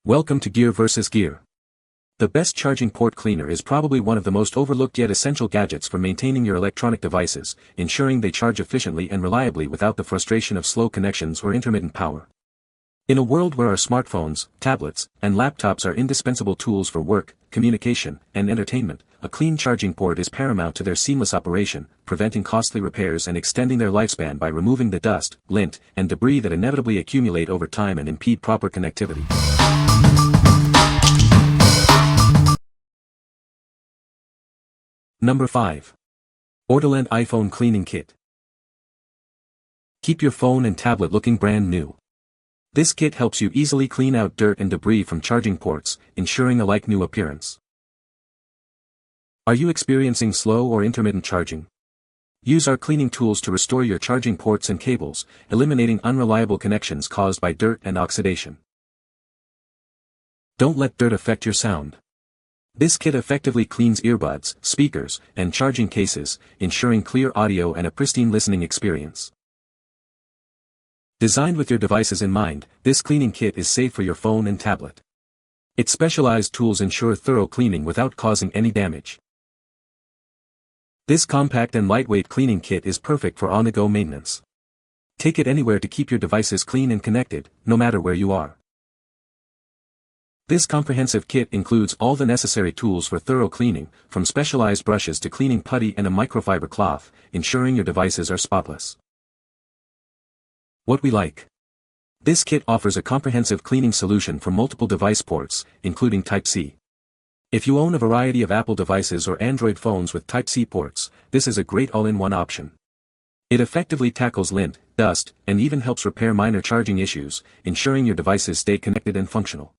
Welcome to Gear vs. Gear. The best charging port cleaner is probably one of the most overlooked yet essential gadgets for maintaining your electronic devices, ensuring they charge efficiently and reliably without the frustration of slow connections or intermittent power. In a world where our smartphones, tablets, and laptops are indispensable tools for work, communication, and entertainment, a clean charging port is paramount to their seamless operation, preventing costly repairs and extending their lifespan by removing the dust, lint, and debris that inevitably accumulate over time and impede proper connectivity. Number 5. Ordilend iPhone Cleaning Kit. Keep your phone and tablet looking brand new. This kit helps you easily clean out dirt and debris from charging ports, ensuring a like-new appearance. Are you experiencing slow or intermittent charging? Use our cleaning tools to restore your charging ports and cables, eliminating unreliable connections caused by dirt and oxidation. Don't let dirt affect your sound. This kit effectively cleans earbuds, speakers, and charging cases, ensuring clear audio and a pristine listening experience. Designed with your devices in mind, this cleaning kit is safe for your phone and tablet. Its specialized tools ensure thorough cleaning without causing any damage. This compact and lightweight cleaning kit is perfect for on-the-go maintenance. Take it anywhere to keep your devices clean and connected, no matter where you are. This comprehensive kit includes all the necessary tools for thorough cleaning, from specialized brushes to cleaning putty and a microfiber cloth, ensuring your devices are spotless. What we like. This kit offers a comprehensive cleaning solution for multiple device ports, including Type-C. If you own a variety of Apple devices or Android phones with Type-C ports, this is a great all-in-one option. It effectively tackles lint, dust, and even helps repair minor charging issues, ensuring your devices stay connected and functional.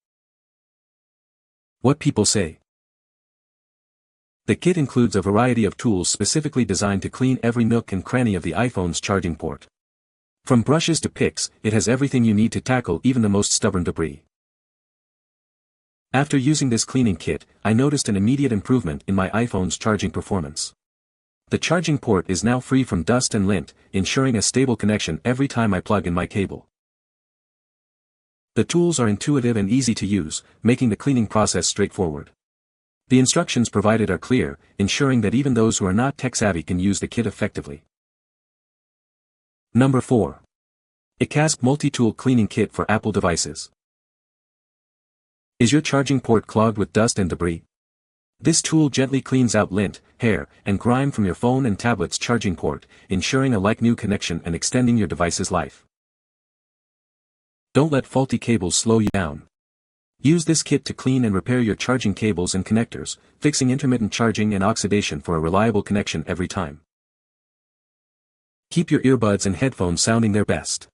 What people say. The kit includes a variety of tools specifically designed to clean every nook and cranny of the iPhone's charging port. From brushes to picks, it has everything you need to tackle even the most stubborn debris. After using this cleaning kit, I noticed an immediate improvement in my iPhone's charging performance. The charging port is now free from dust and lint, ensuring a stable connection every time I plug in my cable. The tools are intuitive and easy to use, making the cleaning process straightforward. The instructions provided are clear, ensuring that even those who are not tech-savvy can use the kit effectively. Number 4. ECASP Multi-Tool Cleaning Kit for Apple Devices. Is your charging port clogged with dust and debris? This tool gently cleans out lint, hair, and grime from your phone and tablet's charging port, ensuring a like-new connection and extending your device's life. Don't let faulty cables slow you down. Use this kit to clean and repair your charging cables and connectors, fixing intermittent charging and oxidation for a reliable connection every time. Keep your earbuds and headphones sounding their best.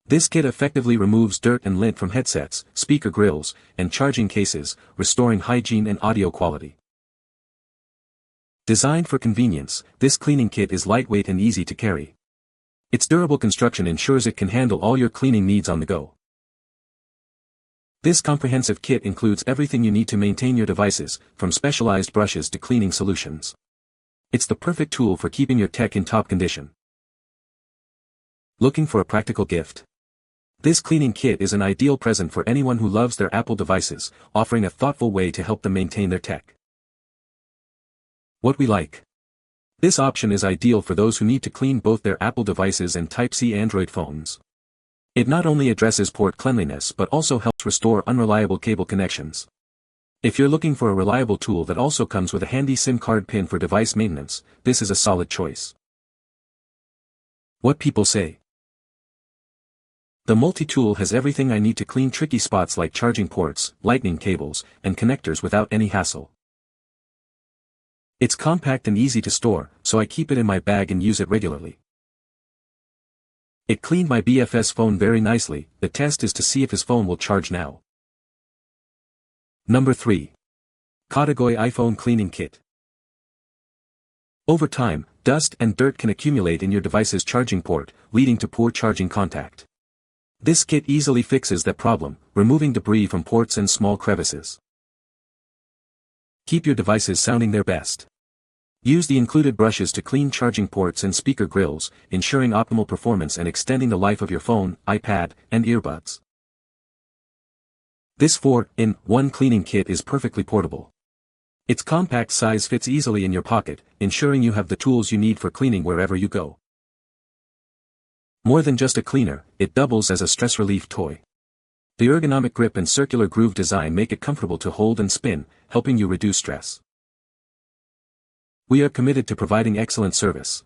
This kit effectively removes dirt and lint from headsets, speaker grills, and charging cases, restoring hygiene and audio quality. Designed for convenience, this cleaning kit is lightweight and easy to carry. Its durable construction ensures it can handle all your cleaning needs on the go. This comprehensive kit includes everything you need to maintain your devices, from specialized brushes to cleaning solutions. It's the perfect tool for keeping your tech in top condition. Looking for a practical gift? This cleaning kit is an ideal present for anyone who loves their Apple devices, offering a thoughtful way to help them maintain their tech. What we like. This option is ideal for those who need to clean both their Apple devices and Type-C Android phones. It not only addresses port cleanliness but also helps restore unreliable cable connections. If you're looking for a reliable tool that also comes with a handy SIM card pin for device maintenance, this is a solid choice. What people say. The multi-tool has everything I need to clean tricky spots like charging ports, lightning cables, and connectors without any hassle. It's compact and easy to store, so I keep it in my bag and use it regularly. It cleaned my BFS phone very nicely. The test is to see if his phone will charge now. Number 3. CODOGOY iPhone Cleaning Kit. Over time, dust and dirt can accumulate in your device's charging port, leading to poor charging contact. This kit easily fixes that problem, removing debris from ports and small crevices. Keep your devices sounding their best. Use the included brushes to clean charging ports and speaker grills, ensuring optimal performance and extending the life of your phone, iPad, and earbuds. This 4-in-1 cleaning kit is perfectly portable. Its compact size fits easily in your pocket, ensuring you have the tools you need for cleaning wherever you go. More than just a cleaner, it doubles as a stress relief toy. The ergonomic grip and circular groove design make it comfortable to hold and spin, helping you reduce stress. We are committed to providing excellent service.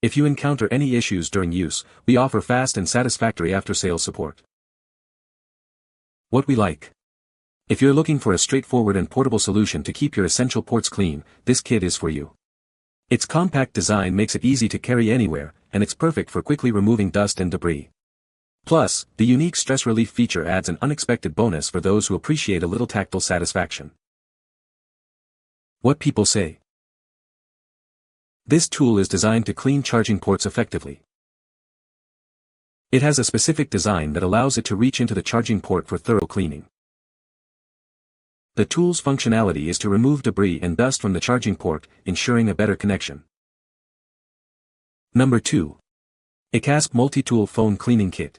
If you encounter any issues during use, we offer fast and satisfactory after-sales support. What we like. If you're looking for a straightforward and portable solution to keep your essential ports clean, this kit is for you. Its compact design makes it easy to carry anywhere, and it's perfect for quickly removing dust and debris. Plus, the unique stress relief feature adds an unexpected bonus for those who appreciate a little tactile satisfaction. What people say. This tool is designed to clean charging ports effectively. It has a specific design that allows it to reach into the charging port for thorough cleaning. The tool's functionality is to remove debris and dust from the charging port, ensuring a better connection. Number 2. ECASP Multi-Tool Phone Cleaning Kit.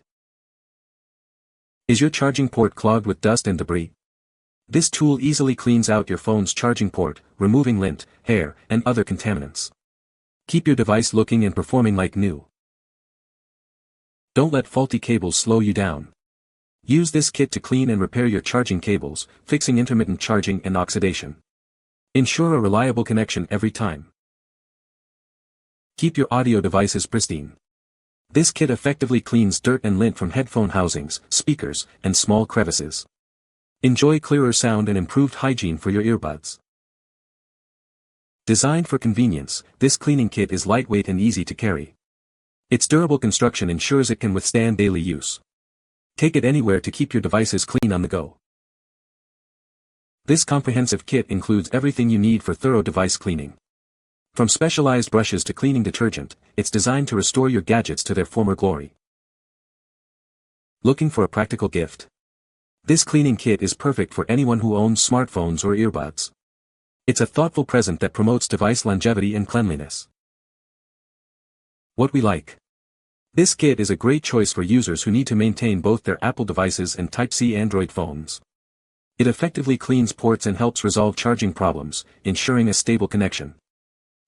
Is your charging port clogged with dust and debris? This tool easily cleans out your phone's charging port, removing lint, hair, and other contaminants. Keep your device looking and performing like new. Don't let faulty cables slow you down. Use this kit to clean and repair your charging cables, fixing intermittent charging and oxidation. Ensure a reliable connection every time. Keep your audio devices pristine. This kit effectively cleans dirt and lint from headphone housings, speakers, and small crevices. Enjoy clearer sound and improved hygiene for your earbuds. Designed for convenience, this cleaning kit is lightweight and easy to carry. Its durable construction ensures it can withstand daily use. Take it anywhere to keep your devices clean on the go. This comprehensive kit includes everything you need for thorough device cleaning. From specialized brushes to cleaning detergent, it's designed to restore your gadgets to their former glory. Looking for a practical gift? This cleaning kit is perfect for anyone who owns smartphones or earbuds. It's a thoughtful present that promotes device longevity and cleanliness. What we like. This kit is a great choice for users who need to maintain both their Apple devices and Type-C Android phones. It effectively cleans ports and helps resolve charging problems, ensuring a stable connection.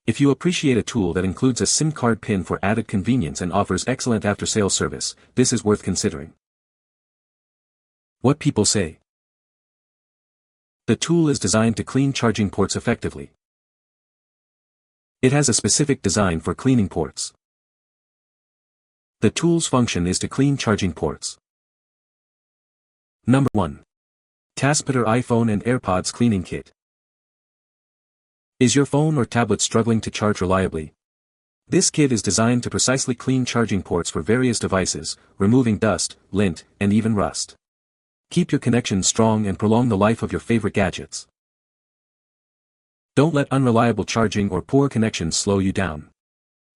If you appreciate a tool that includes a SIM card pin for added convenience and offers excellent after-sales service, this is worth considering. What people say. The tool is designed to clean charging ports effectively. It has a specific design for cleaning ports. The tool's function is to clean charging ports. Number 1. Tassmpitor iPhone and AirPods Cleaning Kit. Is your phone or tablet struggling to charge reliably? This kit is designed to precisely clean charging ports for various devices, removing dust, lint, and even rust. Keep your connection strong and prolong the life of your favorite gadgets. Don't let unreliable charging or poor connections slow you down.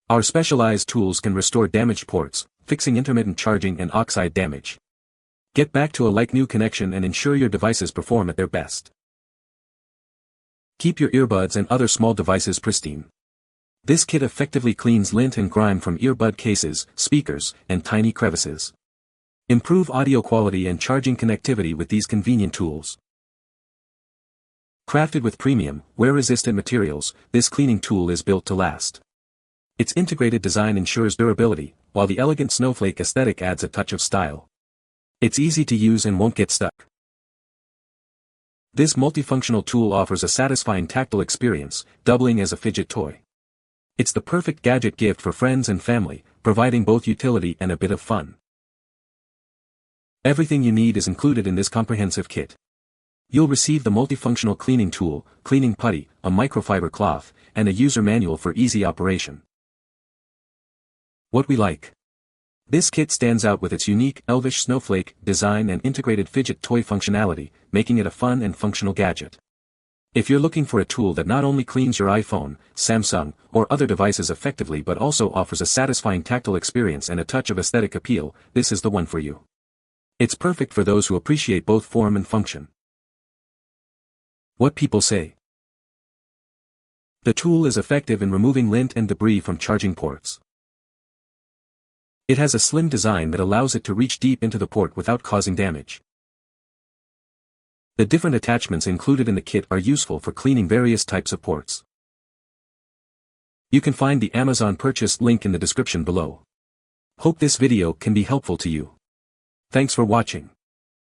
Our specialized tools can restore damaged ports, fixing intermittent charging and oxide damage. Get back to a like-new connection and ensure your devices perform at their best. Keep your earbuds and other small devices pristine. This kit effectively cleans lint and grime from earbud cases, speakers, and tiny crevices. Improve audio quality and charging connectivity with these convenient tools. Crafted with premium, wear-resistant materials, this cleaning tool is built to last. Its integrated design ensures durability, while the elegant snowflake aesthetic adds a touch of style. It's easy to use and won't get stuck. This multifunctional tool offers a satisfying tactile experience, doubling as a fidget toy. It's the perfect gadget gift for friends and family, providing both utility and a bit of fun. Everything you need is included in this comprehensive kit. You'll receive the multifunctional cleaning tool, cleaning putty, a microfiber cloth, and a user manual for easy operation. What we like. This kit stands out with its unique elvish snowflake design and integrated fidget toy functionality, making it a fun and functional gadget. If you're looking for a tool that not only cleans your iPhone, Samsung, or other devices effectively but also offers a satisfying tactile experience and a touch of aesthetic appeal, this is the one for you. It's perfect for those who appreciate both form and function. What people say. The tool is effective in removing lint and debris from charging ports. It has a slim design that allows it to reach deep into the port without causing damage. The different attachments included in the kit are useful for cleaning various types of ports. You can find the Amazon purchase link in the description below. Hope this video can be helpful to you. Thanks for watching.